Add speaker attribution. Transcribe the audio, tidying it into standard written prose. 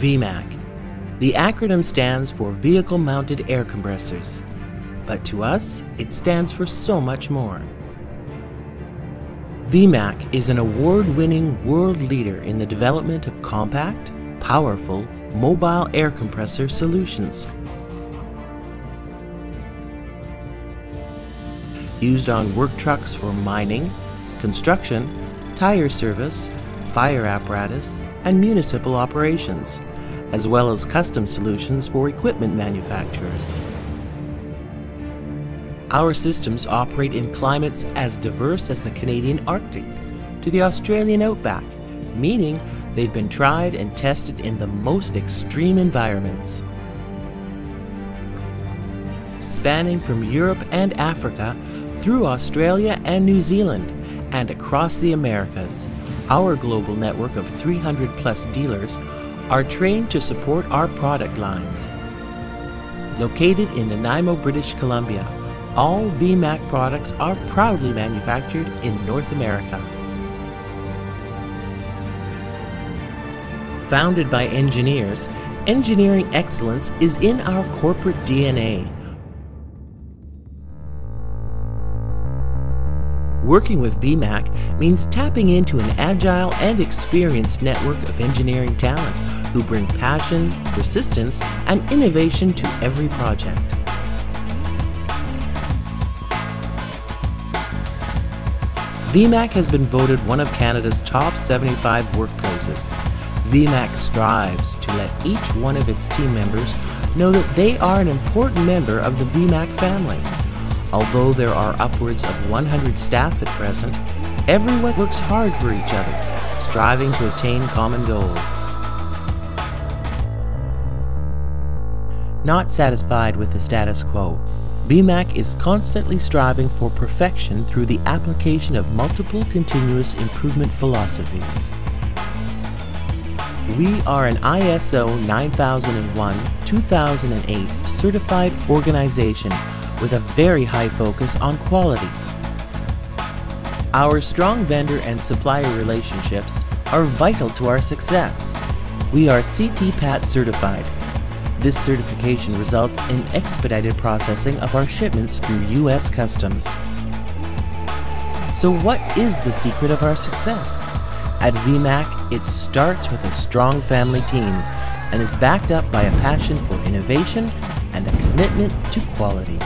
Speaker 1: VMAC. The acronym stands for Vehicle Mounted Air Compressors, but to us, it stands for so much more. VMAC is an award-winning world leader in the development of compact, powerful, mobile air compressor solutions. Used on work trucks for mining, construction, tire service, fire apparatus, and municipal operations, as well as custom solutions for equipment manufacturers. Our systems operate in climates as diverse as the Canadian Arctic to the Australian outback, meaning they've been tried and tested in the most extreme environments. Spanning from Europe and Africa through Australia and New Zealand and across the Americas, our global network of 300+ dealers are trained to support our product lines. Located in Nanaimo, British Columbia, all VMAC products are proudly manufactured in North America. Founded by engineers, engineering excellence is in our corporate DNA. Working with VMAC means tapping into an agile and experienced network of engineering talent who bring passion, persistence, and innovation to every project. VMAC has been voted one of Canada's top 75 workplaces. VMAC strives to let each one of its team members know that they are an important member of the VMAC family. Although there are upwards of 100 staff at present, everyone works hard for each other, striving to attain common goals. Not satisfied with the status quo, VMAC is constantly striving for perfection through the application of multiple continuous improvement philosophies. We are an ISO 9001-2008 certified organization with a very high focus on quality. Our strong vendor and supplier relationships are vital to our success. We are CT-PAT certified. This certification results in expedited processing of our shipments through U.S. Customs. So what is the secret of our success? At VMAC, it starts with a strong family team and is backed up by a passion for innovation and a commitment to quality.